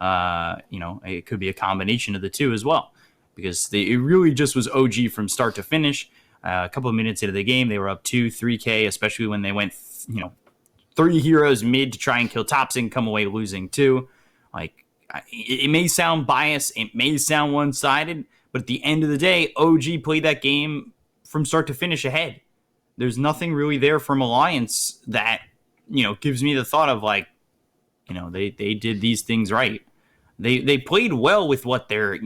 It could be a combination of the two as well, because it really just was OG from start to finish. A couple of minutes into the game, they were up 2-3K, especially when they went, 3 heroes mid to try and kill tops and come away losing 2. Like, it may sound biased, it may sound one-sided, but at the end of the day, OG played that game from start to finish ahead. There's nothing really there from Alliance that, gives me the thought of like, they did these things right. They played well with what they're,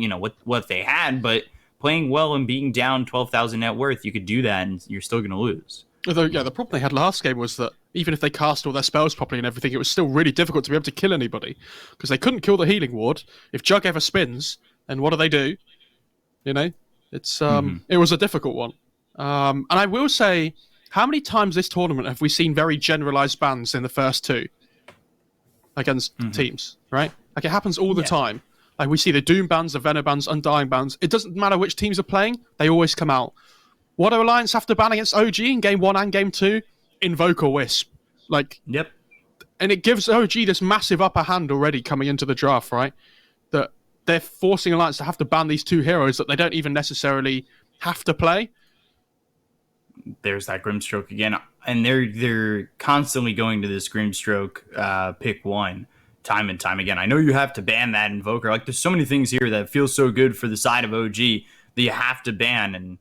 what they had, but playing well and being down 12,000 net worth, you could do that and you're still going to lose. Although, yeah, the problem they had last game was that even if they cast all their spells properly and everything, it was still really difficult to be able to kill anybody, because they couldn't kill the healing ward. If Jug ever spins, then what do? It's It was a difficult one. And I will say, how many times this tournament have we seen very generalized bans in the first 2 against teams, right? Like, it happens all the time. Like, we see the Doom bans, the Venom bans, Undying bans. It doesn't matter which teams are playing, they always come out. What do Alliance have to ban against OG in Game 1 and Game 2? Invoke or Wisp. Yep. And it gives OG this massive upper hand already coming into the draft, right? That they're forcing Alliance to have to ban these 2 heroes that they don't even necessarily have to play. There's that Grimstroke again. And they're constantly going to this Grimstroke pick 1 time and time again. I know you have to ban that Invoker. Like, there's so many things here that feel so good for the side of OG that you have to ban, and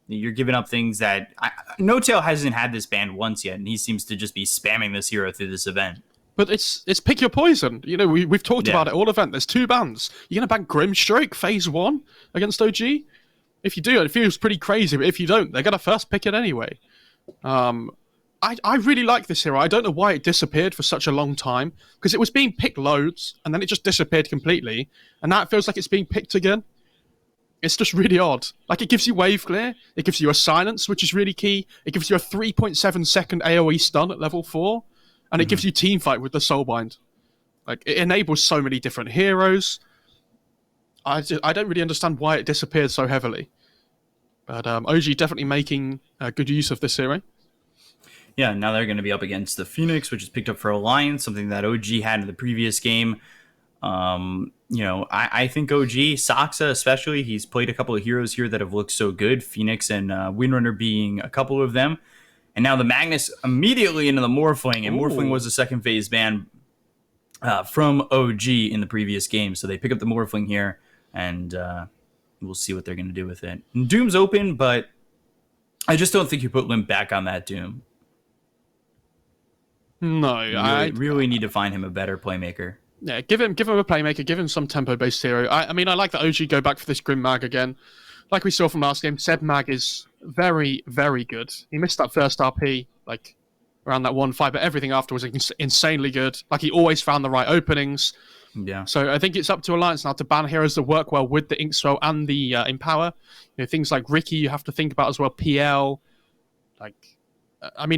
you're giving up things that No Tail hasn't had this banned once yet, and he seems to just be spamming this hero through this event. But it's pick your poison. We've talked about it all event. There's 2 bans. You're gonna ban Grimstroke phase 1 against OG? If you do, it feels pretty crazy. But if you don't, they're gonna first pick it anyway. I really like this hero. I don't know why it disappeared for such a long time, because it was being picked loads and then it just disappeared completely, and now it feels like it's being picked again. It's just really odd. Like, it gives you wave clear, it gives you a silence, which is really key. It gives you a 3.7 second AoE stun at level 4, and it gives you team fight with the Soulbind. Like, it enables so many different heroes. I don't really understand why it disappeared so heavily. But OG definitely making good use of this hero. Yeah, now they're going to be up against the Phoenix, which is picked up for Alliance, something that OG had in the previous game. I think OG, Saksa especially, he's played a couple of heroes here that have looked so good, Phoenix and Windrunner being a couple of them. And now the Magnus immediately into the Morphling, and Morphling was a second phase ban from OG in the previous game. So they pick up the Morphling here, and we'll see what they're going to do with it. And Doom's open, but I just don't think you put Limp back on that Doom. No, I really need to find him a better playmaker. Yeah, give him a playmaker, give him some tempo-based hero. I mean, I like that OG go back for this Grim Mag again. Like we saw from last game, Seb Mag is very, very good. He missed that first RP, like, around that 1-5, but everything after was insanely good. Like, he always found the right openings. Yeah. So I think it's up to Alliance now to ban heroes that work well with the Inkswell and the Empower. Things like Ricky you have to think about as well, PL,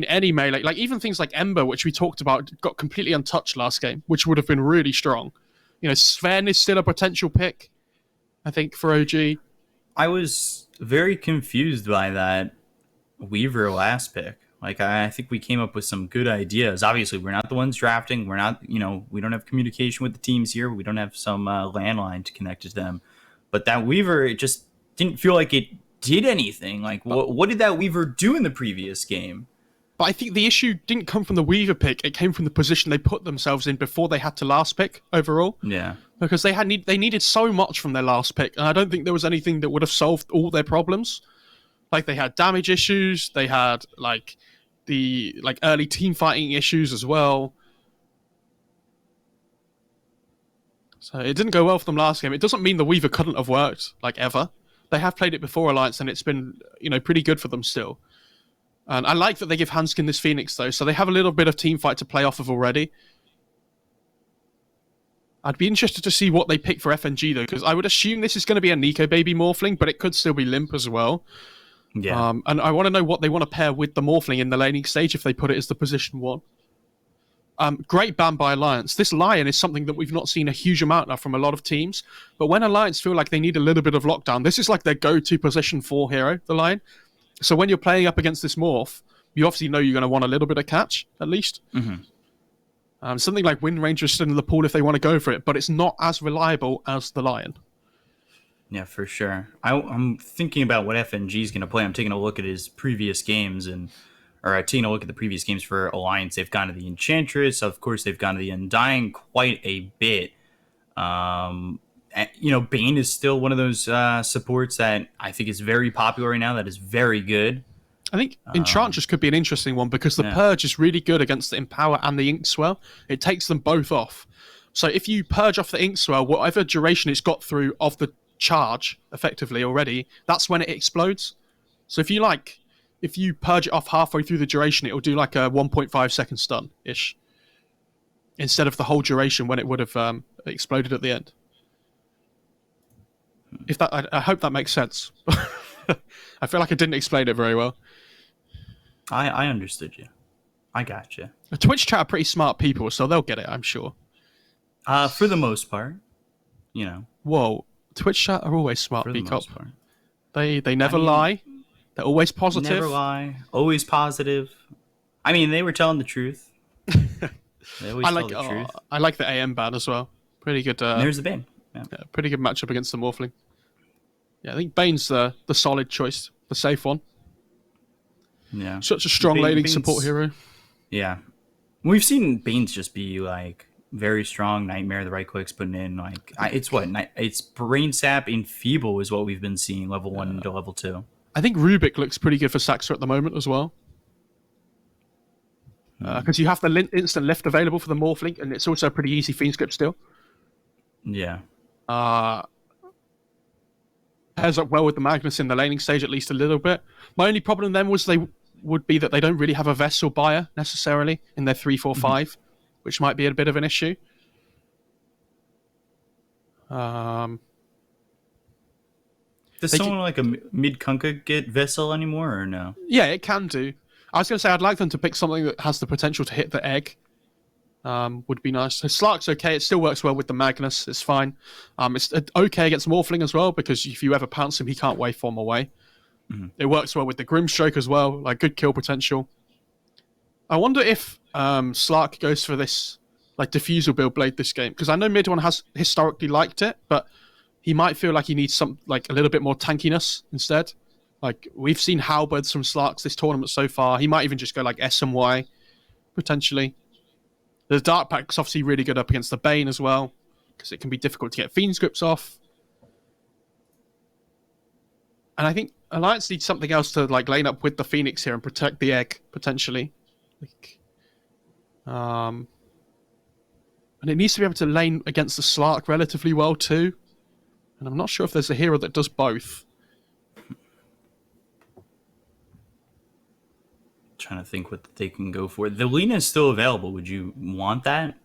any melee, like even things like Ember, which we talked about, got completely untouched last game, which would have been really strong. Sven is still a potential pick, I think, for OG. I was very confused by that Weaver last pick. Like, I think we came up with some good ideas. Obviously, we're not the ones drafting. We're not, we don't have communication with the teams here. We don't have some landline to connect to them. But that Weaver, it just didn't feel like it did anything. Like, what did that Weaver do in the previous game? But I think the issue didn't come from the Weaver pick. It came from the position they put themselves in before they had to last pick overall. Yeah. Because they needed so much from their last pick, and I don't think there was anything that would have solved all their problems. Like, they had damage issues, they had the early team fighting issues as well. So it didn't go well for them last game. It doesn't mean the Weaver couldn't have worked, ever. They have played it before Alliance, and it's been, pretty good for them still. And I like that they give Hanskin this Phoenix, though, so they have a little bit of team fight to play off of already. I'd be interested to see what they pick for FNG, though, because I would assume this is going to be a Nico Baby Morphling, but it could still be Limp as well. Yeah. And I want to know what they want to pair with the Morphling in the laning stage if they put it as the position 1. Great ban by Alliance. This Lion is something that we've not seen a huge amount of from a lot of teams, but when Alliance feel like they need a little bit of lockdown, this is like their go-to position 4 hero, the Lion. So when you're playing up against this Morph, you obviously know you're going to want a little bit of catch, at least. Mm-hmm. Something like Wind Ranger is still in the pool if they want to go for it, but it's not as reliable as the Lion. Yeah, for sure. I'm thinking about what FNG is going to play. I'm taking a look at his previous games taking a look at the previous games for Alliance. They've gone to the Enchantress. Of course, they've gone to the Undying quite a bit. Bane is still one of those supports that I think is very popular right now. That is very good. I think Enchantress could be an interesting one because the Purge is really good against the Empower and the Inkswell. It takes them both off. So if you purge off the Inkswell, whatever duration it's got through of the charge, effectively already, that's when it explodes. So if you purge it off halfway through the duration, it will do like a 1.5 second stun-ish. Instead of the whole duration when it would have exploded at the end. I hope that makes sense. I feel like I didn't explain it very well. I understood you. I got you. The Twitch chat are pretty smart people, so they'll get it, I'm sure. For the most part, Whoa, Twitch chat are always smart, for the Peacock. most part. They never lie. They're always positive. Never lie. Always positive. I mean, they were telling the truth. They always tell the truth. I like the AM ban as well. Pretty good. There's the Bane. Yeah. Pretty good matchup against the Morphling. Yeah, I think Bane's the solid choice, the safe one. Yeah. Such a strong laning support hero. Yeah. We've seen Bane's just be like very strong. Nightmare, the right clicks putting in it's Brain Sap Enfeeble is what we've been seeing level 1 into level 2. I think Rubik looks pretty good for Saxor at the moment as well. Because you have the instant lift available for the Morphling, and it's also a pretty easy Fiend script still. Yeah. Pairs up well with the Magnus in the laning stage at least a little bit. My only problem then would be that they don't really have a Vessel buyer necessarily in their 3-4-5, which might be a bit of an issue. Does someone like a mid-Kunkka get Vessel anymore or no? Yeah, it can do. I was going to say I'd like them to pick something that has the potential to hit the egg. Would be nice. So Slark's okay. It still works well with the Magnus. It's fine. It's okay against Morphling as well, because if you ever pounce him, he can't waveform away. Mm-hmm. It works well with the Grimstroke as well, like good kill potential. I wonder if Slark goes for this like Diffusal build blade this game, because I know mid one has historically liked it, but he might feel like he needs some like a little bit more tankiness instead. Like we've seen halberds from Slarks this tournament so far. He might even just go like S and Y potentially. The Dark Pack's obviously really good up against the Bane as well, because it can be difficult to get Fiend scripts off. And I think Alliance needs something else to like lane up with the Phoenix here and protect the egg potentially. And it needs to be able to lane against the Slark relatively well too. And I'm not sure if there's a hero that does both. Trying to think what they can go for. The Lina is still available. Would you want that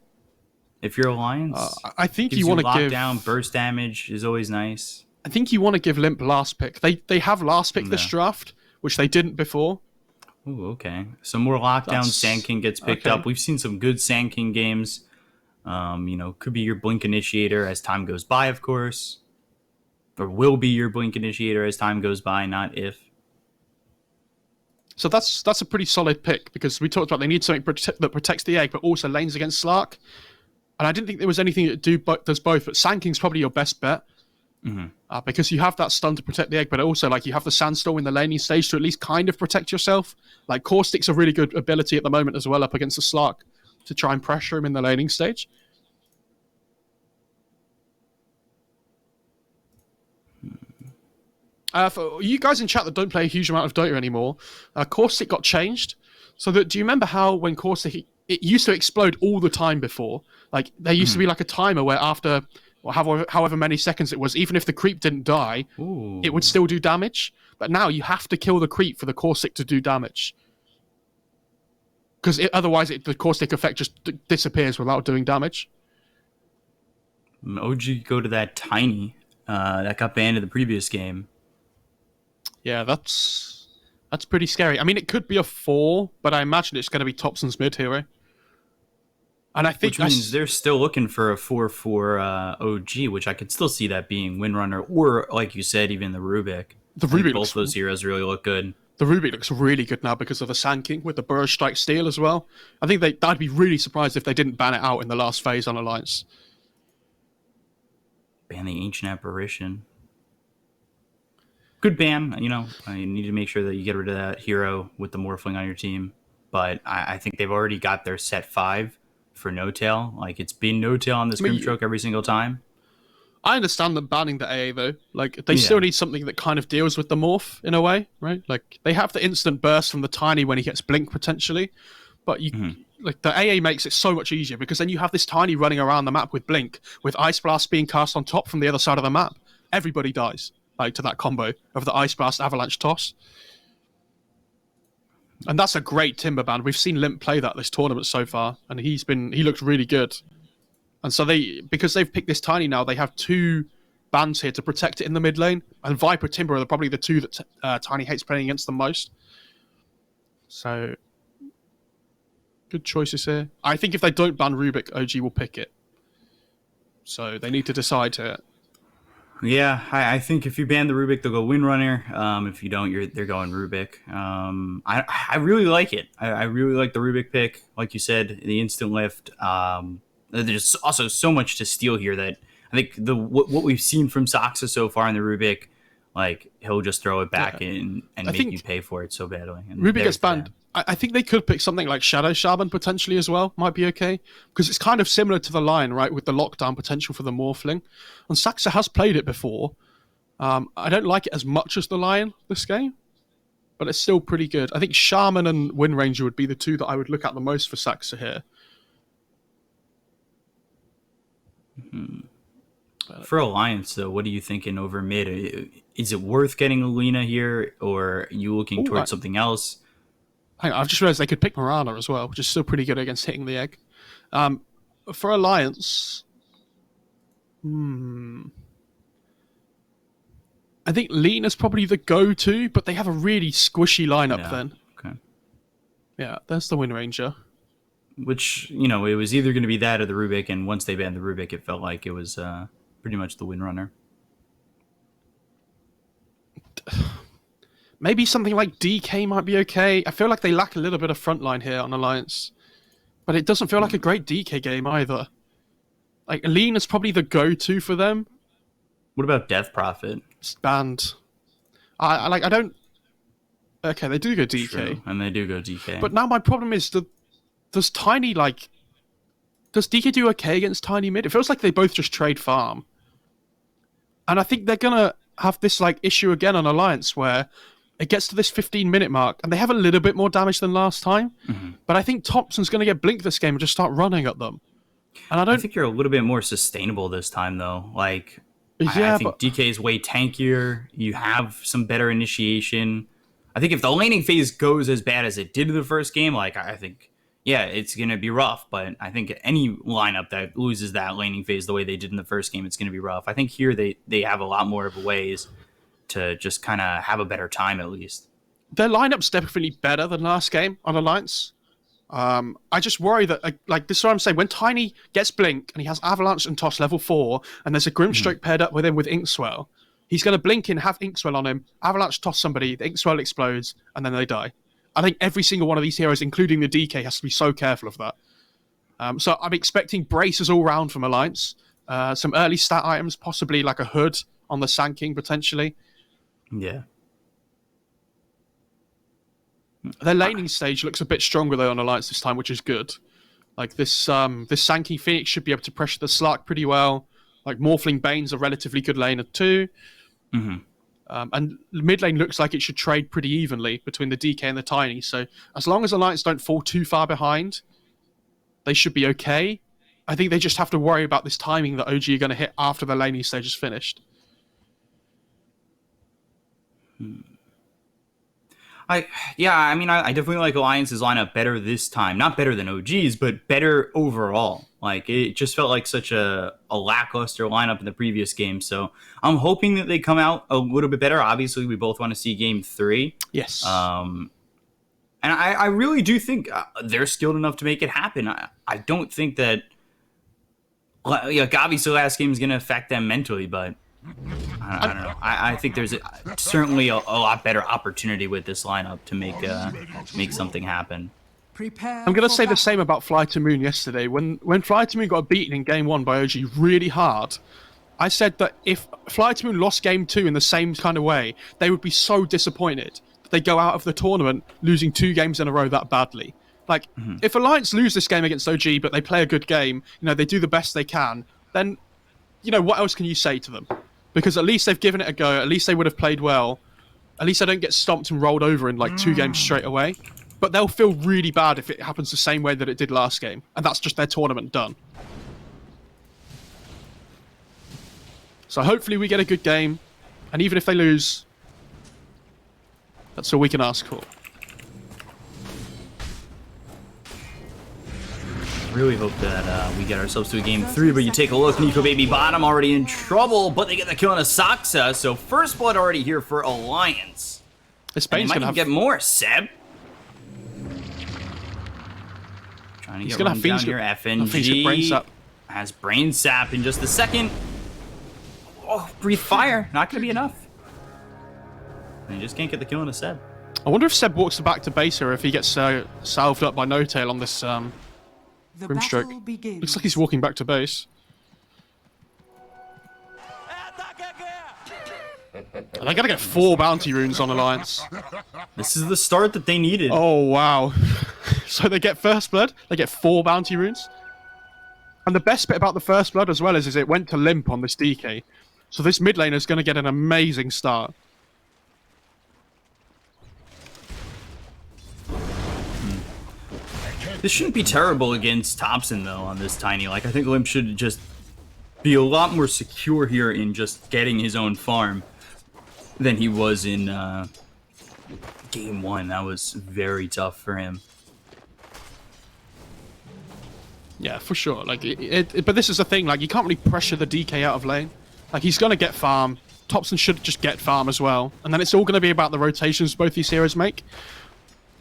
if you're Alliance? I think you want to give lockdown, burst damage is always nice. I think you want to give Limp last pick. They have last pick this draft, which they didn't before. Ooh, okay. Some more lockdown. Sand King gets picked up. We've seen some good Sand King games. Could be your Blink Initiator as time goes by, of course, or will be your Blink Initiator as time goes by, not if. So that's a pretty solid pick, because we talked about they need something that protects the egg, but also lanes against Slark. And I didn't think there was anything that does both, but Sand King's probably your best bet. Mm-hmm. Because you have that stun to protect the egg, but also like you have the Sandstorm in the laning stage to at least kind of protect yourself. Like Caustic's a really good ability at the moment as well up against the Slark to try and pressure him in the laning stage. For you guys in chat that don't play a huge amount of Dota anymore, Caustic got changed. So that, do you remember how when Caustic, it used to explode all the time before? Like there used to be like a timer where after however many seconds it was, even if the creep didn't die, it would still do damage. But now you have to kill the creep for the Caustic to do damage. Because otherwise the Caustic effect just disappears without doing damage. OG go to that Tiny that got banned in the previous game. Yeah, that's pretty scary. I mean, it could be a 4, but I imagine it's going to be Thompson's mid hero. And I think which means they're still looking for a 4-4 OG, which I could still see that being Windrunner, or like you said, even the Rubik. The Rubik, both those heroes really look good. The Rubik looks really good now because of the Sanking with the Burrow Strike Steel as well. I think I'd be really surprised if they didn't ban it out in the last phase on Alliance. Ban the Ancient Apparition. Good ban. You need to make sure that you get rid of that hero with the Morphling on your team. But I think they've already got their set 5 for No Tail. Like, it's been No Tail on this Grimstroke every single time. I understand them banning the AA though. Like, they still need something that kind of deals with the morph in a way, right? Like, they have the instant burst from the Tiny when he gets Blink potentially, but like the AA makes it so much easier because then you have this Tiny running around the map with Blink, with Ice Blast being cast on top from the other side of the map. Everybody dies like to that combo of the Ice Blast Avalanche Toss. And that's a great Timber ban. We've seen Limp play that this tournament so far, and he looked really good. And so because they've picked this Tiny now, they have 2 bans here to protect it in the mid lane. And Viper, Timber are probably the 2 that Tiny hates playing against the most. So, good choices here. I think if they don't ban Rubik, OG will pick it. So they need to decide here. Yeah, I think if you ban the Rubik, they'll go Windrunner. If you don't, they're going Rubik. I really like it. I really like the Rubik pick. Like you said, the instant lift. There's also so much to steal here that I think what we've seen from Saxa so far in the Rubik, like, he'll just throw it back in and make you pay for it so badly. And Rubik gets banned. I think they could pick something like Shadow Shaman potentially as well. Might be okay. Because it's kind of similar to the Lion, right? With the lockdown potential for the Morphling. And Saxa has played it before. I don't like it as much as the Lion this game. But it's still pretty good. I think Shaman and Wind Ranger would be the 2 that I would look at the most for Saxa here. For Alliance, though, what are you thinking over mid? Is it worth getting Alina here, or are you looking towards something else? Hang on, I've just realized they could pick Mirana as well, which is still pretty good against hitting the egg. For Alliance, I think Lena's probably the go-to, but they have a really squishy lineup then. Okay. Yeah, there's the Wind Ranger. Which, it was either going to be that or the Rubik, and once they banned the Rubik, it felt like it was pretty much the Windrunner. Maybe something like DK might be okay. I feel like they lack a little bit of frontline here on Alliance. But it doesn't feel like a great DK game either. Like, Alina's probably the go-to for them. What about Death Prophet? It's banned. I don't... Okay, they do go DK. True, and they do go DK. But now my problem is does Tiny, like... Does DK do okay against Tiny mid? It feels like they both just trade farm. And I think they're going to have this, like, issue again on Alliance where it gets to this 15-minute mark, and they have a little bit more damage than last time. But I think Thompson's going to get blinked this game and just start running at them. And I think you're a little bit more sustainable this time, though. Like, I think DK is way tankier. You have some better initiation. I think if the laning phase goes as bad as it did in the first game, like, I think... Yeah, it's going to be rough, but I think any lineup that loses that laning phase the way they did in the first game, it's going to be rough. I think here they have a lot more of ways to just kind of have a better time, at least. Their lineup's definitely better than last game on Alliance. I just worry that, like this is what I'm saying, when Tiny gets Blink and he has Avalanche and Toss level 4, and there's a Grimstroke paired up with him with Inkswell, he's going to Blink in, have Inkswell on him, Avalanche Toss somebody, the Inkswell explodes, and then they die. I think every single one of these heroes, including the DK, has to be so careful of that. So I'm expecting braces all round from Alliance. Some early stat items, possibly like a hood on the Sanking, potentially. Yeah. Their laning stage looks a bit stronger, though, on Alliance this time, which is good. Like, this Sanking Phoenix should be able to pressure the Slark pretty well. Like, Morphling Bane's a relatively good laner, too. And mid lane looks like it should trade pretty evenly between the DK and the Tiny. So as long as Alliance don't fall too far behind, they should be okay. I think they just have to worry about this timing that OG are going to hit after the laning stage is finished. I definitely like Alliance's lineup better this time. Not better than OG's, but better overall. Like, it just felt like such a lackluster lineup in the previous game. So I'm hoping that they come out a little bit better. Obviously, we both want to see game 3. Yes. And I really do think they're skilled enough to make it happen. I don't think that... Like, obviously, last game is going to affect them mentally, but I don't know. I think there's certainly a lot better opportunity with this lineup to make something happen. I'm going to say the same about Fly to Moon yesterday. When Fly to Moon got beaten in Game 1 by OG really hard, I said that if Fly to Moon lost Game 2 in the same kind of way, they would be so disappointed that they go out of the tournament losing 2 games in a row that badly. Like, if Alliance lose this game against OG, but they play a good game, they do the best they can, then, what else can you say to them? Because at least they've given it a go, at least they would have played well, at least they don't get stomped and rolled over in, 2 games straight away. But they'll feel really bad if it happens the same way that it did last game, and that's just their tournament done. So hopefully we get a good game, and even if they lose, that's all we can ask for. Really hope that we get ourselves to a Game 3, but you take a look, Nico Baby bottom already in trouble, but they get the kill on a Saksa, so first blood already here for Alliance. This Bane's might gonna have... get more, Seb. Trying to get run down here, FNG has Brain Sap in just a second. Oh, Breathe Fire, not going to be enough. And you just can't get the kill on a Seb. I wonder if Seb walks back to base here, if he gets salved up by No Tail on this Grimstroke. Looks like he's walking back to base. And they gotta get 4 bounty runes on Alliance. This is the start that they needed. Oh, wow. So they get first blood, they get 4 bounty runes. And the best bit about the first blood as well is it went to limp on this DK. So this mid laner is going to get an amazing start. This shouldn't be terrible against Thompson, though, on this Tiny. I think Limp should just be a lot more secure here in just getting his own farm than he was in Game 1. That was very tough for him. Yeah, for sure. But this is the thing. You can't really pressure the DK out of lane. He's going to get farm. Thompson should just get farm as well. And then it's all going to be about the rotations both these heroes make.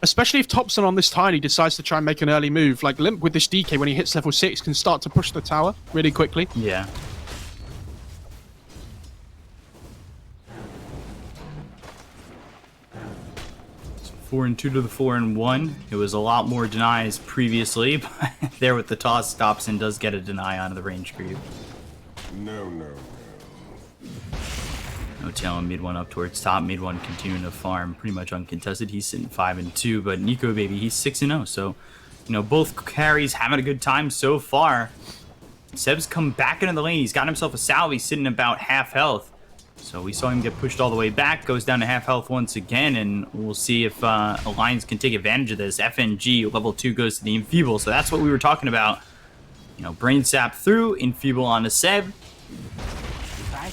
Especially if Thompson on this Tiny decides to try and make an early move. Limp with this DK when he hits level 6 can start to push the tower really quickly. Yeah. So 4-2 to the 4-1. It was a lot more denies previously, but there with the toss, Thompson does get a deny onto the range creep. No. No Tail on mid 1 up towards top. Mid 1 continuing to farm pretty much uncontested. He's sitting 5-2, but Nico Baby, he's 6-0. So, both carries having a good time so far. Seb's come back into the lane. He's got himself a salve. He's sitting about half health. So we saw him get pushed all the way back. Goes down to half health once again, and we'll see if Alliance can take advantage of this. FNG level 2 goes to the Enfeeble. So that's what we were talking about. Brain Sap through, Enfeeble onto Seb.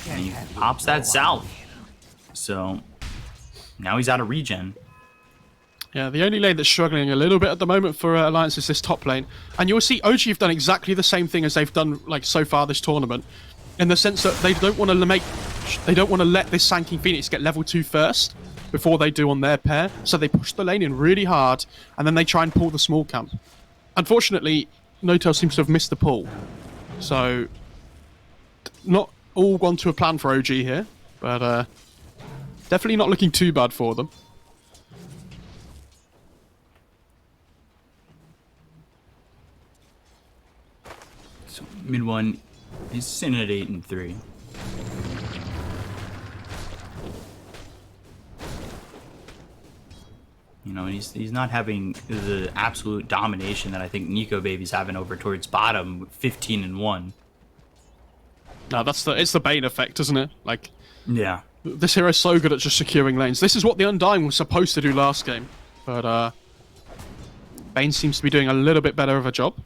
And he pops that salve. So now he's out of regen. Yeah, the only lane that's struggling a little bit at the moment for Alliance is this top lane. And you'll see OG have done exactly the same thing as they've done so far this tournament. In the sense that they don't want to let this Sanking Phoenix get level 2 first before they do on their pair. So they push the lane in really hard and then they try and pull the small camp. Unfortunately, No Tail seems to have missed the pull. So not all gone to a plan for OG here, but definitely not looking too bad for them. So mid 1 is sitting at 8-3. He's not having the absolute domination that I think Nico Baby's having over towards bottom, 15-1. No, it's the Bane effect, isn't it? Yeah. This hero's so good at just securing lanes. This is what the Undying was supposed to do last game. But, Bane seems to be doing a little bit better of a job.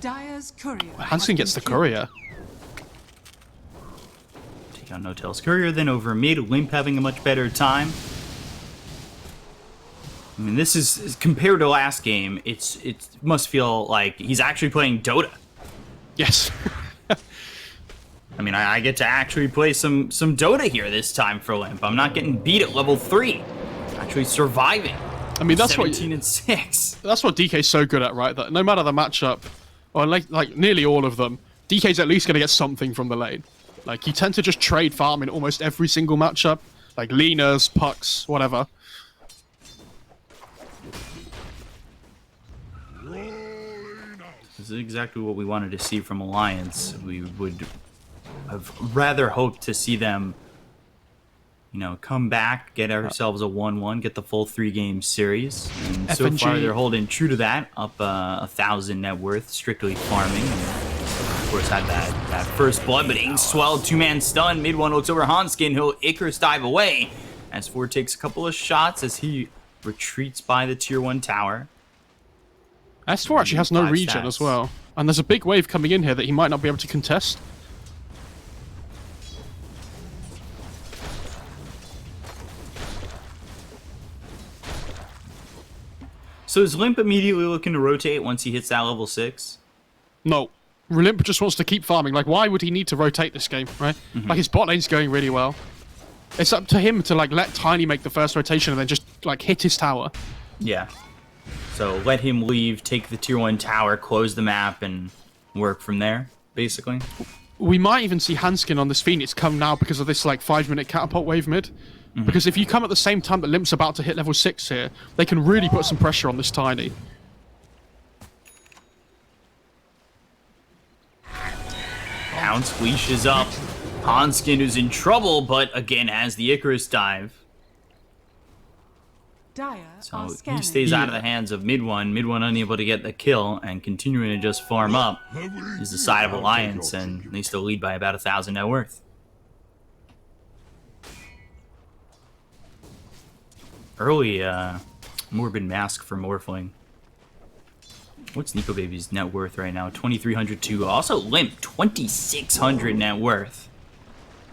Hansen gets the courier. Take out No Tail's courier, then over mid. Limp having a much better time. This is compared to last game, it must feel like he's actually playing Dota. Yes. I get to actually play some Dota here this time for Limp. I'm not getting beat at level 3. Actually surviving. That's 17-6. That's what DK's so good at, right? That no matter the matchup, or like nearly all of them, DK's at least going to get something from the lane. Like, you tend to just trade farm in almost every single matchup. Like, leaners, pucks, whatever. This is exactly what we wanted to see from Alliance. We would have rather hoped to see them, you know, come back, get ourselves a 1-1, get the full 3-game series. And so FNG. far, they're holding true to that, up 1,000 net worth, strictly farming. And of course, had that first blood, but Ing swelled, 2-man stun. Mid one looks over Hanskin. He'll Icarus dive away. S4 takes a couple of shots as he retreats by the tier 1 tower. S4 actually has no 5 regen stats. as well. And there's a big wave coming in here that he might not be able to contest. So is Limp immediately looking to rotate once he hits that level 6? No. Limp just wants to keep farming. Like, why would he need to rotate this game, right? Like, his bot lane's going really well. It's up to him to, like, let Tiny make the first rotation and then just, like, hit his tower. Yeah. So let him leave, take the tier 1 tower, close the map, and work from there, basically. We might even see Hanskin on this Phoenix come now because of this, like, 5-minute catapult wave mid. Because if you come at the same time that Limp's about to hit level 6 here, they can really put some pressure on this Tiny. Pounce leashes up. Hanskin is in trouble, but again has the Icarus dive. So he stays out of the hands of mid one. Mid one unable to get the kill and continuing to just farm up is the side of Alliance, and they still lead by about 1,000 net worth. Early Morbid Mask for Morphling. What's Nico Baby's net worth right now? 2,300 too. Also Limp, 2,600 net worth.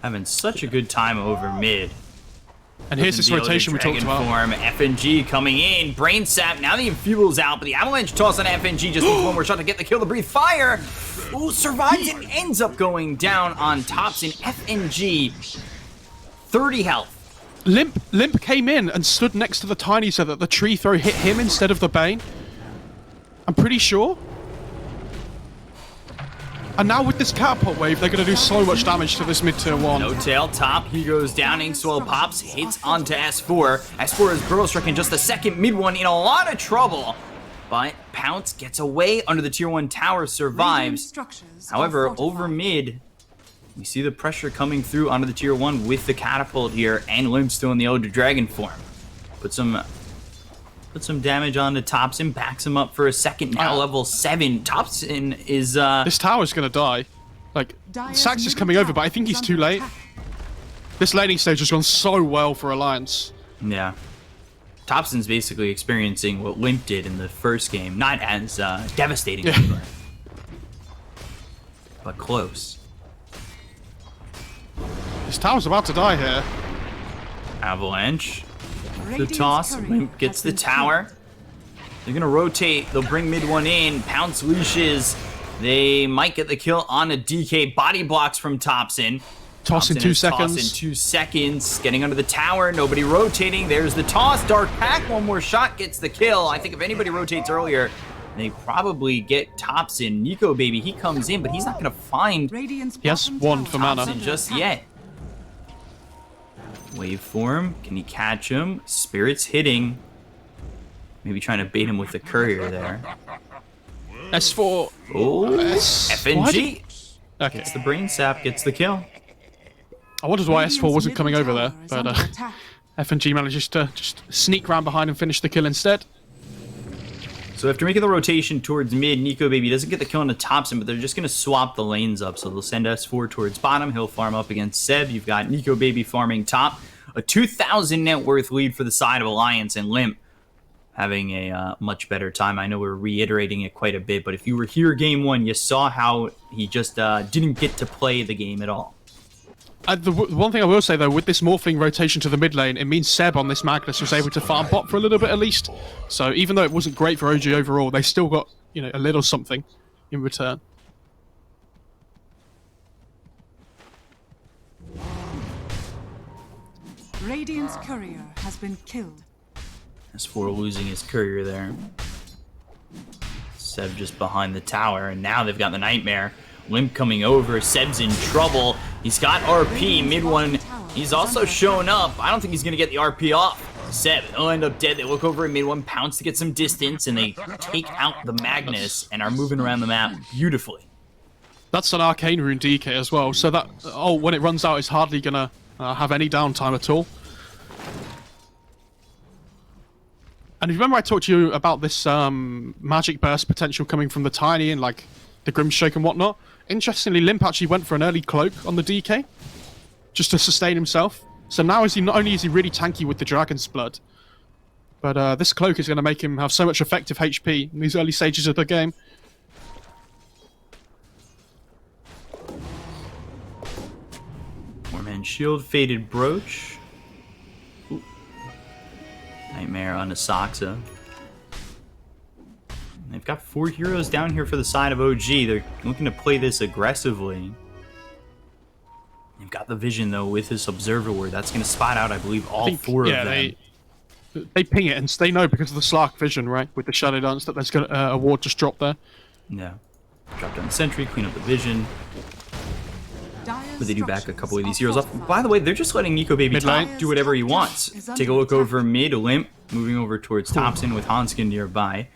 Having such a good time over mid. And here's this rotation we talked about. Form, FNG coming in, Brain Sap, now the Enfeeble's out, but the Avalanche toss on FNG just needs one more shot to get the kill to breathe fire. Ooh, survives and ends up going down on tops in FNG. 30 health. Limp came in and stood next to the Tiny so that the tree throw hit him instead of the Bane. I'm pretty sure. And now with this catapult wave, they're going to do so much damage to this mid-tier 1. No tail, top, he goes down, Inkswell pops, hits onto S4. S4 is Girl Struck in just a second, mid one in a lot of trouble. But Pounce gets away under the tier 1 tower, survives. However, over mid, we see the pressure coming through onto the tier 1 with the catapult here, and Limp still in the Elder Dragon form. Put some damage on the Topson, backs him up for a second, now level 7. Topson is, This tower's gonna die. Like, Sax is coming over, but I think he's too late. This laning stage has gone so well for Alliance. yeah. Topson's basically experiencing what Limp did in the first game. Not as, devastating, but close. This tower's about to die here. Avalanche. The toss, Limp gets the tower. They're gonna rotate, they'll bring mid one in, Pounce leashes. They might get the kill on a DK, body blocks from Topson. Toss in 2 seconds. Toss in 2 seconds, getting under the tower, nobody rotating. There's the toss, Dark Pack, one more shot gets the kill. I think if anybody rotates earlier, they probably get Topson. Nico Baby, he comes in, but he's not gonna find He has 1 for mana. Topson just yet. Waveform, can he catch him? Spirit's hitting. Maybe trying to bait him with the courier there. S4. Oh, FNG. Okay. Gets the brain sap, gets the kill. I wondered why S4 wasn't coming over there, but FNG manages to just sneak round behind and finish the kill instead. So after making the rotation towards mid, Nico Baby doesn't get the kill on the Topson, but they're just going to swap the lanes up. So they'll send S4 towards bottom. He'll farm up against Seb. You've got Nico Baby farming top. A 2,000 net worth lead for the side of Alliance, and Limp having a much better time. I know we're reiterating it quite a bit, but if you were here game 1, you saw how he just didn't get to play the game at all. The one thing I will say, though, with this morphling rotation to the mid lane, it means Seb on this Magnus was able to farm bot for a little bit at least. So even though it wasn't great for OG overall, they still got, you know, a little something in return. Radiant's courier has been killed. S4 losing his courier there. Seb just behind the tower, and now they've got the Nightmare. Limp coming over, Seb's in trouble. He's got RP, mid one. He's also showing up. I don't think he's going to get the RP off. 7. They'll end up dead. They look over at mid one, pounce to get some distance, and they take out the Magnus and are moving around the map beautifully. That's an Arcane Rune DK as well, so that, when it runs out, it's hardly going to have any downtime at all. And if you remember I talked to you about this magic burst potential coming from the Tiny and like the Grimstroke and whatnot, interestingly, Limp actually went for an early cloak on the DK, just to sustain himself. So now not only is he really tanky with the Dragon's Blood, but this cloak is going to make him have so much effective HP in these early stages of the game. Four-man shield, Faded Brooch. Ooh. Nightmare on Asaxa. They've got 4 heroes down here for the side of OG. They're looking to play this aggressively. They've got the vision, though, with this Observer Ward. That's going to spot out, I believe, all 4 of them. They ping it, and they know because of the Slark vision, right? With the Shadow Dance, that there's going to a ward just drop there. Yeah. Drop down the sentry, clean up the vision. But they do back a couple of these heroes up. By the way, they're just letting Nico Baby Top do whatever he wants. Take a look over mid, Limp, moving over towards Thompson with Hanskin nearby.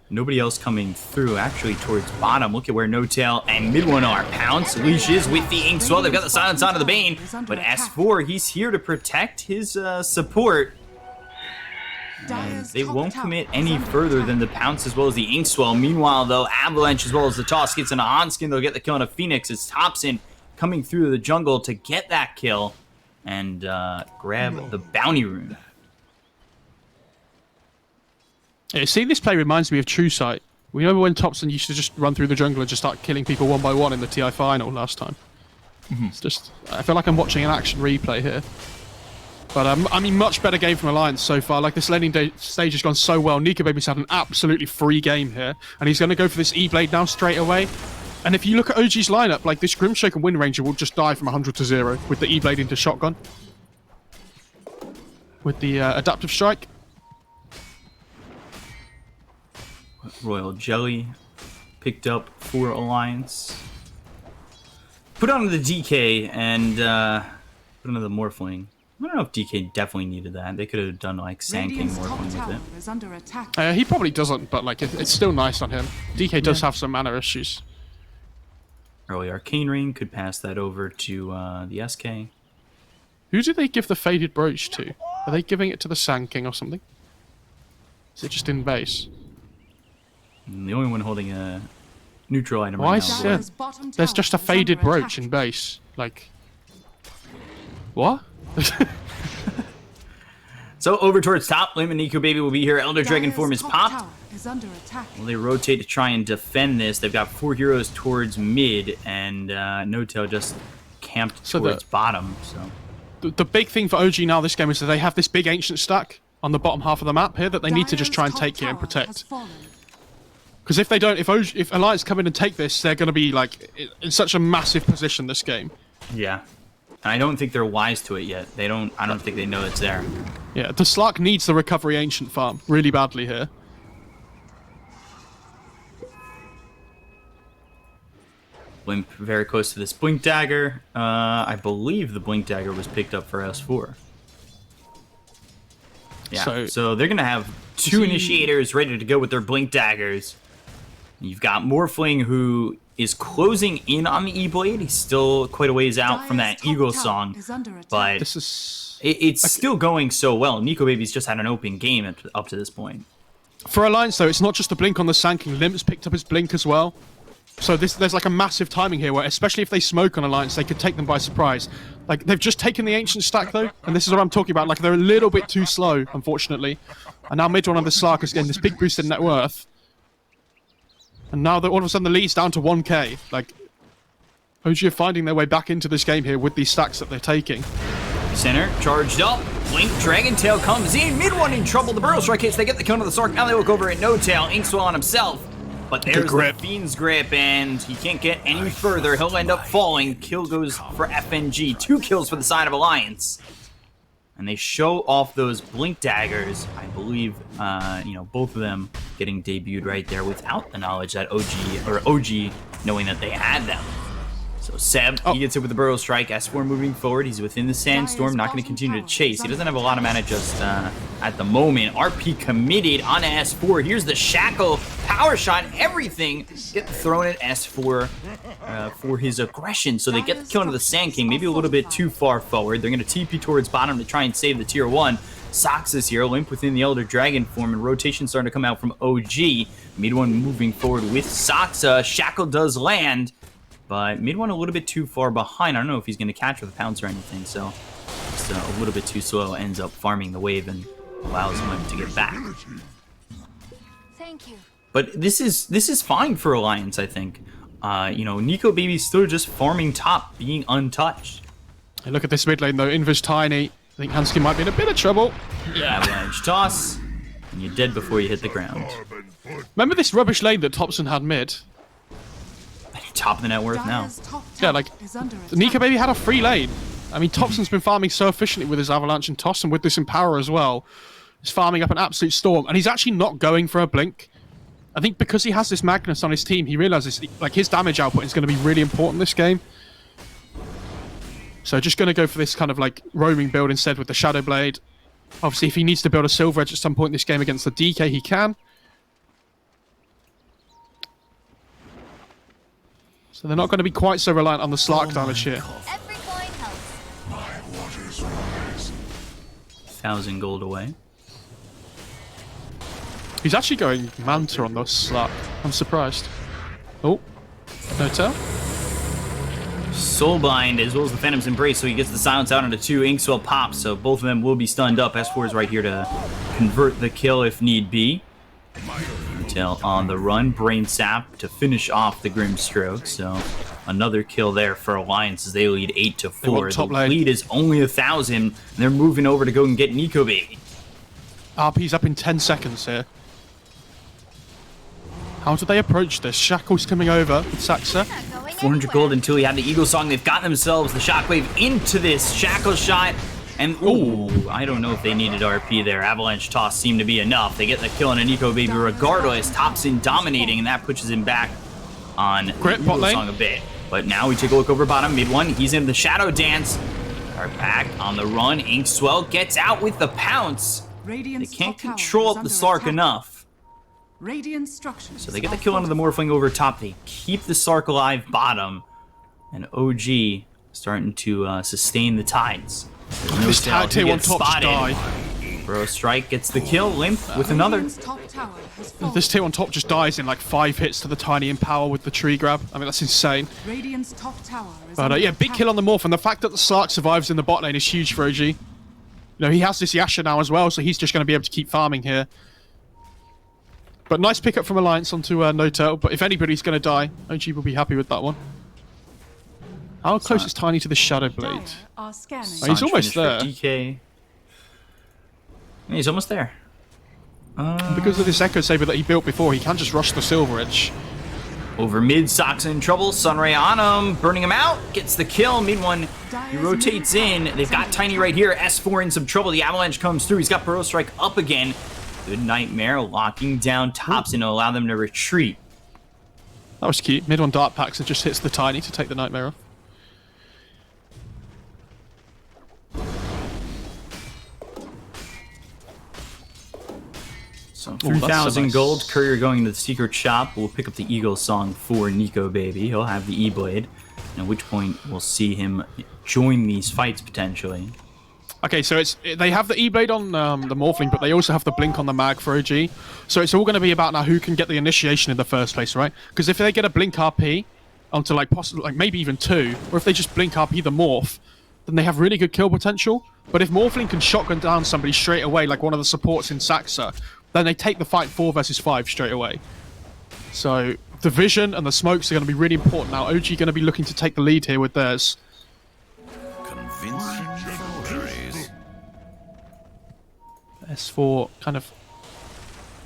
Nobody else coming through, actually, towards bottom. Look at where No Tail and mid one are. Pounce, leashes with the Inkswell. They've got the silence onto the Bane. But S4, he's here to protect his support. And they won't commit any further than the Pounce as well as the Inkswell. Meanwhile, though, Avalanche as well as the Toss gets into Hanskin. They'll get the kill on a Phoenix as Thompson coming through the jungle to get that kill and grab the Bounty Rune. Yeah, seeing this play reminds me of True Sight. We remember when Thompson used to just run through the jungle and just start killing people one by one in the TI final last time. It's just, I feel like I'm watching an action replay here. But I mean, much better game from Alliance so far. Like, this laning stage has gone so well. Nico Baby's had an absolutely free game here, and he's going to go for this E-Blade now straight away. And if you look at OG's lineup, like, this Grimstroke and Wind Ranger will just die from 100 to 0 with the E-Blade into shotgun. With the adaptive strike. Royal Jelly picked up for Alliance. Put on the DK and put on the Morphling. I don't know if DK definitely needed that. They could have done like Sand King Morphling with it. He probably doesn't, but like it's still nice on him. DK does have some mana issues. Early Arcane Ring could pass that over to the SK. Who do they give the Faded Brooch to? Are they giving it to the Sand King or something? Is it just in base? And the only one holding a neutral item Why right now. There's just a Faded Brooch in base. Like, what? So over towards top, Limp and Nico Baby will be here. Elder Dragon form is popped. Well, they rotate to try and defend this. They've got 4 heroes towards mid, and No Tail just camped towards bottom. So the big thing for OG now this game is that they have this big ancient stack on the bottom half of the map here that they need to just try and take here and protect. Because if they don't, if Alliance come in and take this, they're going to be like in such a massive position this game. Yeah. I don't think they're wise to it yet. I don't think they know it's there. Yeah, the Slark needs the recovery ancient farm really badly here. Limp very close to this Blink Dagger. I believe the Blink Dagger was picked up for S4. Yeah, so they're going to have 2 initiators ready to go with their Blink Daggers. You've got Morphling, who is closing in on the E-Blade. He's still quite a ways out from that Eagle song, but it's still going so well. Nico Baby's just had an open game up to this point. For Alliance, though, it's not just the blink on the Sand King. Limp's picked up his blink as well. So there's like a massive timing here where, especially if they smoke on Alliance, they could take them by surprise. Like, they've just taken the ancient stack, though, and this is what I'm talking about. Like, they're a little bit too slow, unfortunately. And now mid one on the Slark is getting this big boost in net worth. And now all of a sudden the lead's down to 1k. Like, OG are finding their way back into this game here with these stacks that they're taking. Center charged up. Blink Dragon Tail comes in. Mid one in trouble. The Burrow Strike hits. They get the kill to the Sark. Now they look over at No Tail. Inkswell on himself. But there's the Fiend's Grip, and he can't get any further. He'll end up falling. Kill goes for FNG. 2 kills for the side of Alliance. And they show off those Blink Daggers. I believe, both of them getting debuted right there without the knowledge that OG knowing that they had them. So Seb, he gets it with the Burrow Strike. S4 moving forward. He's within the Sandstorm, not going to continue to chase. He doesn't have a lot of mana just at the moment. RP committed on S4. Here's the Shackle. Power shot, everything get thrown at S4 for his aggression. So they get the kill into the Sand King, maybe a little bit too far forward. They're going to TP towards bottom to try and save the tier 1. Sox is here, Limp within the Elder Dragon form, and rotation starting to come out from OG. Mid one moving forward with Soxa. Shackle does land, but mid one a little bit too far behind. I don't know if he's going to catch with a pounce or anything, so just a little bit too slow. Ends up farming the wave and allows him to get back. Thank you. But this is fine for Alliance, I think. You know, Nico Baby's still just farming top, being untouched. Hey, look at this mid lane though. Invis tiny. I think Hansky might be in a bit of trouble. Avalanche toss, and you're dead before you hit the ground. Remember this rubbish lane that Thompson had mid? Top of the net worth now. Yeah, like, Nico Baby had a free lane. I mean, Thompson's been farming so efficiently with his Avalanche and Toss, and with this Empower as well. He's farming up an absolute storm, and he's actually not going for a blink. I think because he has this Magnus on his team, he realizes like his damage output is going to be really important this game. So just going to go for this kind of like roaming build instead with the Shadow Blade. Obviously, if he needs to build a Silver Edge at some point in this game against the DK, he can. So they're not going to be quite so reliant on the Slark damage here. Every coin helps. 1,000 gold away. He's actually going Manta on the Slark. I'm surprised. Oh, no tell. Soulbind as well as the Phantom's Embrace, so he gets the silence out into 2. Inkswell pops, so both of them will be stunned up. S4 is right here to convert the kill if need be. Until on the run, Brain Sap to finish off the Grimstroke, so another kill there for Alliance as they lead 8-4. The lead is only 1,000, and they're moving over to go and get Nico Baby. RP's up in 10 seconds here. How do they approach this? Shackle's coming over with Saxa. 400 gold until he had the Eagle Song. They've got themselves the Shockwave into this Shackle shot. And, ooh, I don't know if they needed RP there. Avalanche Toss seemed to be enough. They get the kill on a Nico Baby regardless. Thompson dominating, and that pushes him back on the Eagle Song a bit. But now we take a look over bottom. Mid one, he's in the Shadow Dance. Are back on the run. Inkswell gets out with the pounce. They can't control the Slark enough. So they get the kill onto the Morphling over top. They keep the Sark alive bottom. And OG starting to sustain the tides. There's no this Cell tier who one gets top spotted. die. Bro Strike gets the kill. Limp with another. This tier on top just dies in like 5 hits to the tiny Empower with the tree grab. I mean, that's insane. But yeah, big kill on the Morph. And the fact that the Slark survives in the bot lane is huge for OG. You know, he has this Yasha now as well, so he's just going to be able to keep farming here. But nice pickup from Alliance onto No-Tail. But if anybody's going to die, OG will be happy with that one. How close is Tiny to the Shadow Blade? Oh, he's almost there. DK. Yeah, he's almost there. Because of this Echo Saber that he built before, he can just rush the Silver Edge. Over mid, Sox in trouble. Sunray on him, burning him out. Gets the kill. Mid one, he rotates in. They've got Tiny right here. S4 in some trouble. The Avalanche comes through. He's got Burrow Strike up again. Good Nightmare locking down Thompson to allow them to retreat. That was cute. Mid one Dark Packs and just hits the Tiny to take the Nightmare off. So 3,000 gold. Courier going to the secret shop. We'll pick up the Eagle Song for Nico Baby. He'll have the E-Blade. At which point we'll see him join these fights potentially. Okay, so they have the E-Blade on the Morphling, but they also have the Blink on the Mag for OG. So it's all going to be about now who can get the initiation in the first place, right? Because if they get a Blink RP onto like possibly like maybe even 2, or if they just Blink RP the Morph, then they have really good kill potential. But if Morphling can shotgun down somebody straight away, like one of the supports in Saxa, then they take the fight 4 versus 5 straight away. So the vision and the smokes are going to be really important now. OG going to be looking to take the lead here with theirs. Convincing victories. S4 kind of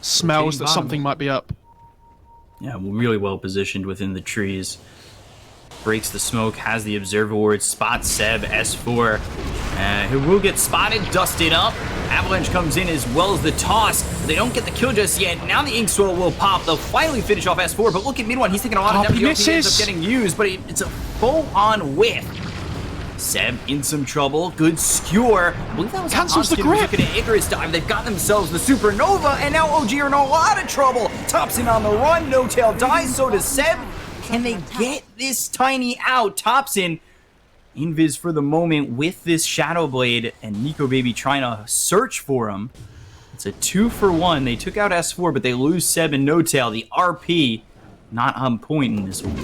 smells that something might be up. Yeah, really well positioned within the trees. breaks the smoke, has the observer ward, spots Seb, S4, who will get spotted, dusted up. Avalanche comes in as well as the toss. They don't get the kill just yet. Now the Inkswell will pop. They'll finally finish off S4, but look at mid one. He's taking a lot of damage. He ends up getting used, but it's a full-on whiff. Seb in some trouble. Good skewer. I believe that was cancels the grip. An Icarus dive. They've got themselves the Supernova, and now OG are in a lot of trouble. Thompson on the run. No tail dies. So does Seb. Can they get this Tiny out? Thompson invis for the moment with this Shadow Blade, and Nico Baby trying to search for him. It's a 2-for-1. They took out S4, but they lose Seb and No Tail. The RP not on point in this one.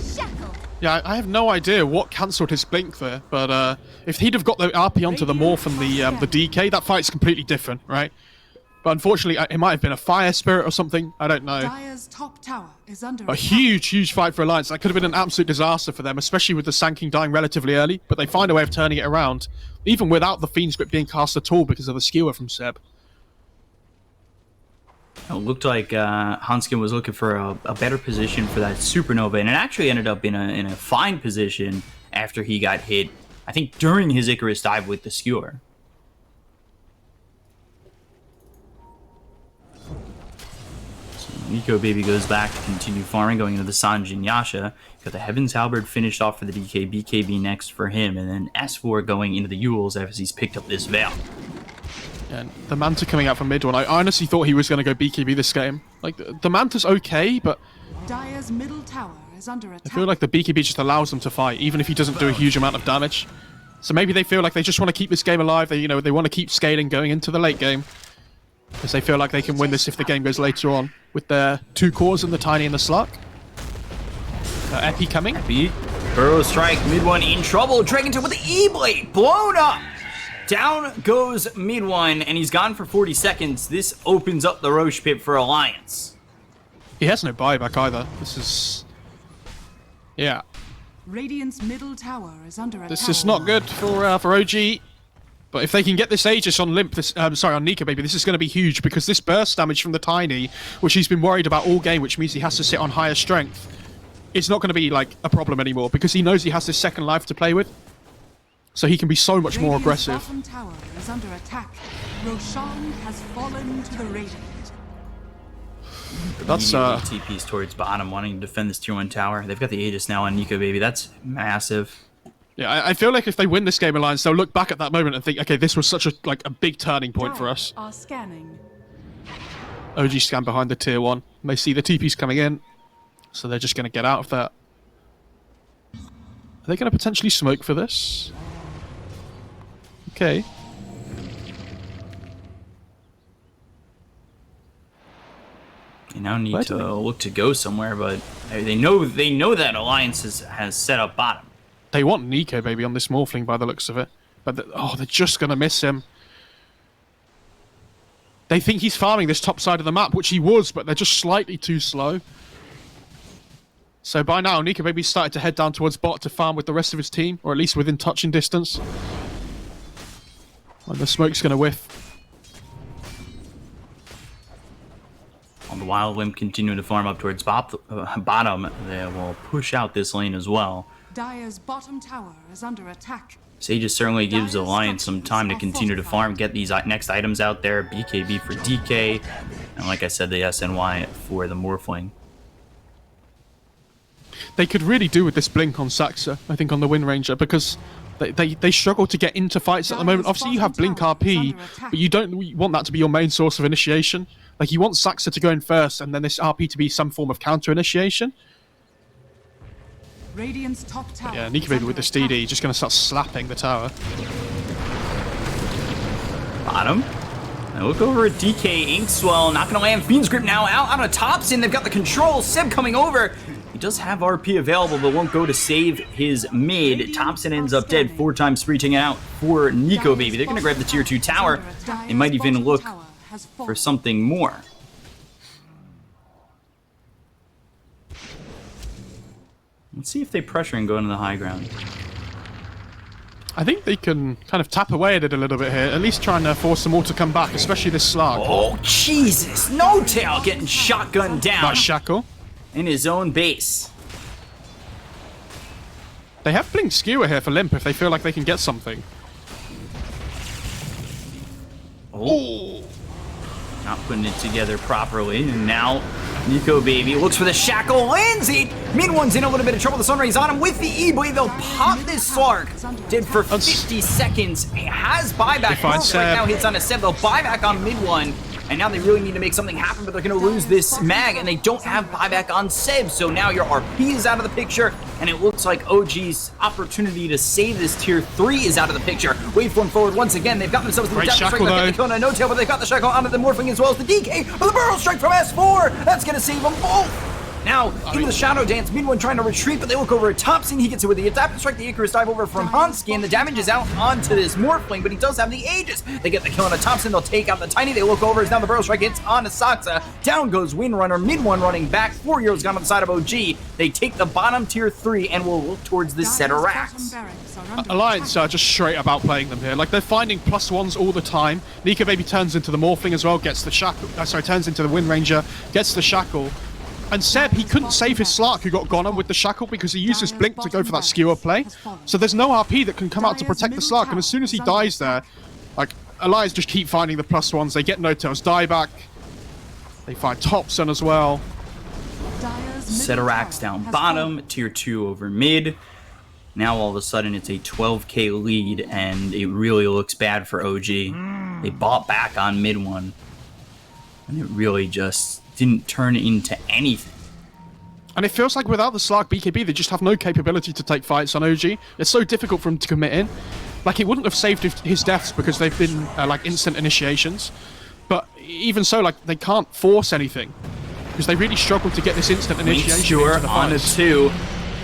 Yeah, I have no idea what cancelled his blink there, but if he'd have got the RP onto the Morph and the DK, that fight's completely different, right? But unfortunately, it might have been a Fire Spirit or something. I don't know. Dire's top tower is under A attack. huge fight for Alliance. That could have been an absolute disaster for them, especially with the Sand King dying relatively early, but they find a way of turning it around, even without the Fiend Script being cast at all because of the skewer from Seb. It looked like Hanskin was looking for a better position for that Supernova, and it actually ended up in a fine position after he got hit, I think during his Icarus dive with the skewer. So Nico Baby goes back to continue farming, going into the Sanjin and Yasha. Got the Heaven's Halberd finished off for the DK, BKB next for him, and then S4 going into the Yules as he's picked up this Veil. And the Manta coming out from mid one, I honestly thought he was going to go BKB this game. Like, the Manta's okay, but Dire's middle tower is under attack. I feel like the BKB just allows them to fight, even if he doesn't do a huge amount of damage. So maybe they feel like they just want to keep this game alive. They want to keep scaling going into the late game. Because they feel like they can win this if the game goes later on. With their 2 cores and the Tiny and the Slug. Epi coming. Epi, Burrow Strike, mid one in trouble. Dragon Tail with the E-Blade, blown up. Down goes mid one, and he's gone for 40 seconds. This opens up the Roche Pit for Alliance. He has no buyback either. This is... yeah. Radiant's middle tower is under attack. This is not good for OG. But if they can get this Aegis on Limp, on Nico Baby, this is going to be huge because this burst damage from the Tiny, which he's been worried about all game, which means he has to sit on higher strength, it's not going to be like a problem anymore because he knows he has this second life to play with. So he can be so much more Radiant's aggressive. bottom tower is under attack. Roshan has fallen to the Radiant. That's TPs towards bottom, wanting to defend this tier 1 tower. They've got the Aegis now on Nico Baby. That's massive. yeah. I feel like if they win this game, Alliance, they'll look back at that moment and think, okay, this was such a big turning point for us. Are scanning. OG scan behind the tier 1. And they see the TPs coming in, so they're just going to get out of that. Are they going to potentially smoke for this? Okay. They now need to look to go somewhere, but they know that Alliance has set up bottom. They want Nico Baby on this Morphling by the looks of it. But they're just going to miss him. They think he's farming this top side of the map, which he was, but they're just slightly too slow. So by now, Nico Baby's started to head down towards bot to farm with the rest of his team, or at least within touching distance. And the smoke's going to whiff. On the Wild Limp continuing to farm up towards bottom, they will push out this lane as well. Dire's bottom tower is under attack. Sages certainly gives Alliance some time to continue to farm, get these next items out there. BKB for DK, and like I said, the SNY for the Morphling. They could really do with this blink on Saxa, I think, on the Wind Ranger, because they struggle to get into fights at the moment. Obviously, you have Blink RP, but you don't want that to be your main source of initiation. Like, you want Saxa to go in first, and then this RP to be some form of counter-initiation. Radiant's top tower. Yeah, Nico Baby with the DD, just going to start slapping the tower. Bottom. Now look over at DK, Inkswell, not going to land. Fiend's Grip now out on Thompson. They've got the control. Seb coming over. He does have RP available, but won't go to save his mid. Thompson ends up dead. 4 times freezing out for Nico Baby. They're going to grab the tier 2 tower. They might even look for something more. Let's see if they pressure and go into the high ground. I think they can kind of tap away at it a little bit here, at least trying to force them all to come back, especially this Slug. Oh, Jesus! No Tail getting shotgunned down Nice shackle. in his own base. They have Blink Skewer here for Limp if they feel like they can get something. Oh. Not putting it together properly. And now Nico Baby looks for the shackle, lands it. Min One's in a little bit of trouble. The Sunrays on him with the E-Blade. They'll pop this Slark. Did for 50 seconds. It has buyback. Right now hits on a Seb. They'll buy back on Mid One. And now they really need to make something happen, but they're going to lose this mag, and they don't have buyback on Seb. So now your RP is out of the picture, and it looks like OG's opportunity to save this tier 3 is out of the picture. Waveform forward once again. They've got themselves the Great Adaptive shackle, Strike, no tail, but they've got the shackle onto the Morphing as well as the DK. But the Burrow Strike from S4, that's going to save them both. Now, into the Shadow Dance, Mid One trying to retreat, but they look over at Thompson. He gets it with the Adaptive Strike, the Icarus dive over from Hansky, and the damage is out onto this Morphling, but he does have the Aegis. They get the kill on a Thompson, they'll take out the Tiny, they look over as now the Burrow Strike hits on Saksa. Down goes Windrunner, Mid One running back, 4 Euros gone on the side of OG. They take the bottom tier 3 and will look towards the Seterax. Alliance are just straight about playing them here. Like, they're finding +1s all the time. Nico Baby turns into the Morphing as well, gets the shackle, turns into the Wind Ranger, gets the shackle. And Seb, he couldn't save his Slark who got gone on with the shackle because he used his blink to go for that skewer play. So there's no RP that can come out to protect the Slark, and as soon as he dies there, like, Alliance just keep finding the +1s. They get no tails, die back. They find Thompson as well. Seterax down bottom, tier 2 over mid. Now all of a sudden it's a 12k lead, and it really looks bad for OG. They bought back on Mid One, and it really just didn't turn into anything. And it feels like without the Slark BKB, they just have no capability to take fights on OG. It's so difficult for him to commit in. Like, he wouldn't have saved his deaths because they've been, like, instant initiations. But even so, like, they can't force anything. Because they really struggle to get this instant initiation into the on fighters. 2.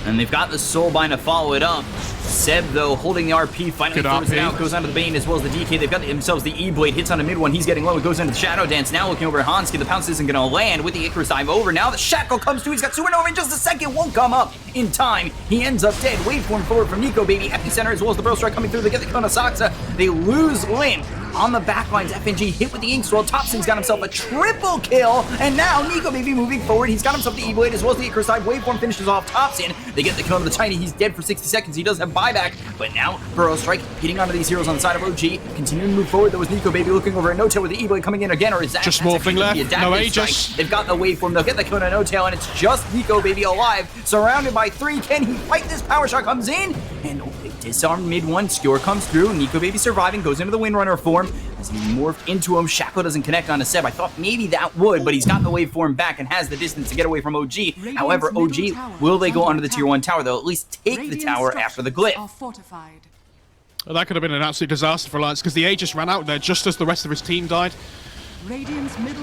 And they've got the Soulbind to follow it up. Seb, though, holding the RP, finally throws it out, goes onto the Bane as well as the DK. They've got themselves the E-Blade, hits on a Mid One. He's getting low, it goes into the Shadow Dance. Now looking over at Hansky, the pounce isn't going to land with the Icarus dive over. Now the Shackle comes through, he's got Supernova in just a second, won't come up in time. He ends up dead. Waveform forward from Nico Baby, Epicenter as well as the Burrow Strike coming through. They get the Kona Saksa. They lose Limp. On the backlines, FNG hit with the Ink Swirl. Thompson's got himself a triple kill, and now Nico Baby moving forward. He's got himself the E-Blade as well as the Icarus dive. Waveform finishes off Thompson. They get the kill on the Tiny. He's dead for 60 seconds. He does have buyback, but now Burrow Strike hitting onto these heroes on the side of OG. Continuing to move forward. There was Nico Baby looking over at No Tail with the E-Blade coming in again, or is that just Morphing left? No Aegis. They've got the Waveform. They'll get the kill on No Tail, and it's just Nico Baby alive, surrounded by 3. Can he fight this? Power Shot comes in, and they disarm Mid One. Skewer comes through. Nico Baby surviving, goes into the Windrunner form. As he morphed into him, Shackle doesn't connect onto Seb. I thought maybe that would, but he's got the Waveform back and has the distance to get away from OG. However, OG, will they go onto the tier 1 tower? They'll at least take the tower after the glyph. Well, that could have been an absolute disaster for Alliance because the Aegis ran out there just as the rest of his team died.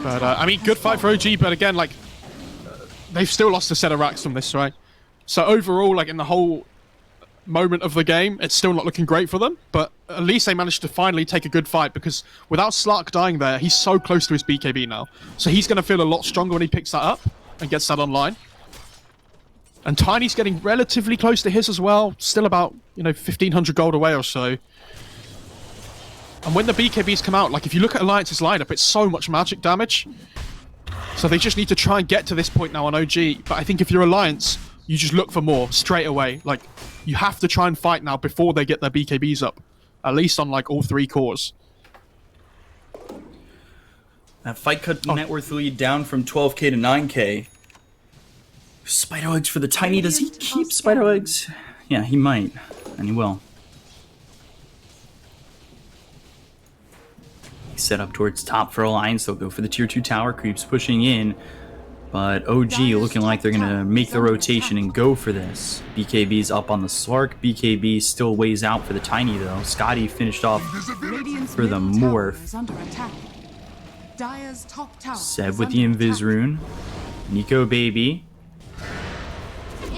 But, I mean, good fight for OG, but again, like, they've still lost a set of racks from this, right? So overall, like, in the whole moment of the game, it's still not looking great for them, but at least they managed to finally take a good fight because without Slark dying there, he's so close to his BKB now. So he's going to feel a lot stronger when he picks that up and gets that online. And Tiny's getting relatively close to his as well, still about, 1,500 gold away or so. And when the BKBs come out, like if you look at Alliance's lineup, it's so much magic damage. So they just need to try and get to this point now on OG. But I think if you're Alliance, you just look for more straight away. Like, you have to try and fight now before they get their BKBs up. At least on, like, all 3 cores. That fight cut the net worth lead down from 12k to 9k. Spider Legs for the Tiny. Does he keep Spider Legs? Yeah, he might. And he will. He's set up towards top for Alliance. They'll go for the tier 2 tower. Creeps pushing in. But OG looking like they're going to make the rotation and go for this. BKB's up on the Slark. BKB still weighs out for the Tiny, though. Scotty finished off for the Morph. Seb with the Invis rune. Nico Baby.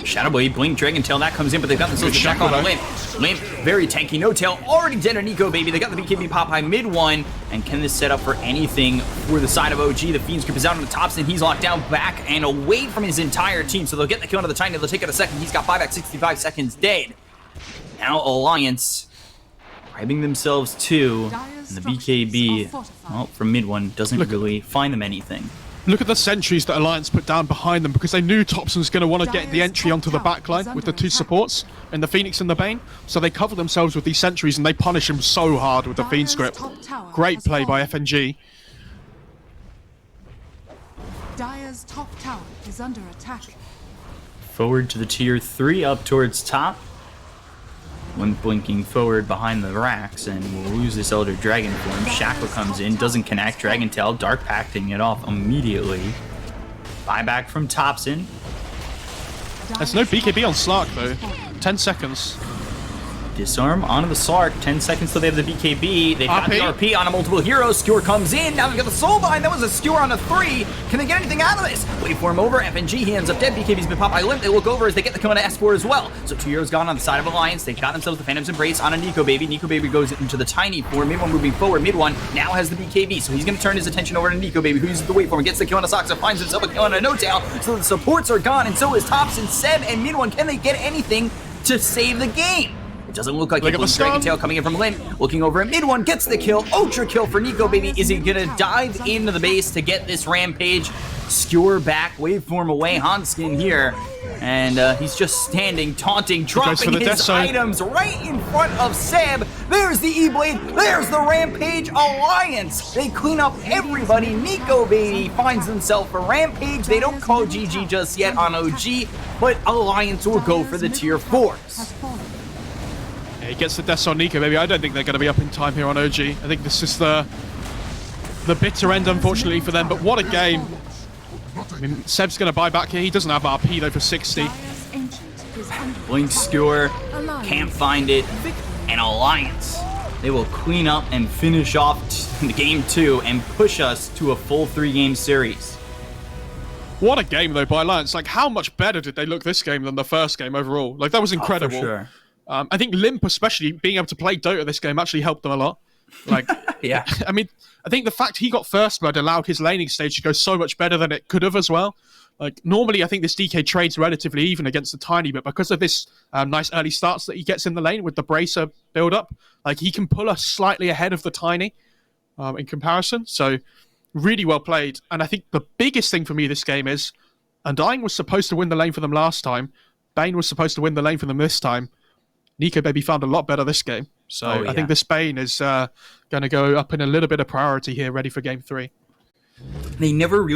Shadow Blade, Blink, Dragon Tail, that comes in, but they've got themselves the shackle on Limp. Limp, very tanky, No Tail, already dead on Nico Baby. They got the BKB pop high Mid One, and can this set up for anything for the side of OG? The Fiend's Grip is out on the tops, and he's locked down back and away from his entire team, so they'll get the kill onto the Tiny. They'll take it a second. He's got buyback, 65 seconds, dead. Now Alliance grabbing themselves 2, and the BKB, well, from Mid One, doesn't really find them anything. Look at the sentries that Alliance put down behind them because they knew Thompson was going to want to get the entry onto the backline with the two supports and the Phoenix and the Bane. So they cover themselves with these sentries and they punish him so hard with the Fiend script. Great play by FNG. Dire's top tower is under attack. Forward to the tier 3, up towards top. One blinking forward behind the racks, and we'll lose this Elder Dragon form. Shackle comes in, doesn't connect. Dragon Tail, Dark Pacting it off immediately. Buyback from Thompson. There's no BKB on Slark though. 10 seconds. Disarm onto the Slark. 10 seconds till they have the BKB. They've got the RP on a multiple hero. Skewer comes in. Now they've got the Soulbind. That was a Skewer on a 3. Can they get anything out of this? Waveform over. FNG, he ends up dead. BKB's been popped by Limp. They look over as they get the kill on S4 as well. So 2 heroes gone on the side of Alliance. They've got themselves the Phantom's Embrace on a Nico Baby. Nico Baby goes into the tiny form. Mid one moving forward. Mid one now has the BKB. So he's going to turn his attention over to Nico Baby, who uses the Waveform, gets the kill on a Soxa, finds himself a kill on a No Tail. So the supports are gone, and so is Thompson, Seb, and Mid one. Can they get anything to save the game? Doesn't look like it. Dragon Tail coming in from Limp, looking over at Mid one, gets the kill. Ultra kill for Nico Baby. Is he gonna dive into the base to get this Rampage? Skewer back, Waveform away, Hanskin here. And he's just standing, taunting, dropping his items right in front of Seb. There's the E-Blade, there's the Rampage Alliance. They clean up everybody. Nico Baby finds himself a Rampage. They don't call GG just yet on OG, but Alliance will go for the tier 4s. He gets the deaths on Nico Baby. I don't think they're going to be up in time here on OG. I think this is the bitter end, unfortunately, for them. But what a game. I mean, Seb's going to buy back here. He doesn't have RP, though, for 60. Blink Skewer, can't find it. And Alliance, they will clean up and finish off the game 2 and push us to a full 3-game series. What a game, though, by Alliance. Like, how much better did they look this game than the first game overall? Like, that was incredible. Oh, for sure. I think Limp, especially being able to play Dota this game, actually helped them a lot. Like, yeah. I mean, I think the fact he got first blood allowed his laning stage to go so much better than it could have as well. Like, normally I think this DK trade's relatively even against the Tiny, but because of this nice early starts that he gets in the lane with the Bracer build-up, like, he can pull us slightly ahead of the Tiny in comparison. So, really well played. And I think the biggest thing for me this game is Undying was supposed to win the lane for them last time. Bane was supposed to win the lane for them this time. Nico Baby found a lot better this game. So I think this Bane is going to go up in a little bit of priority here, ready for game 3. They never really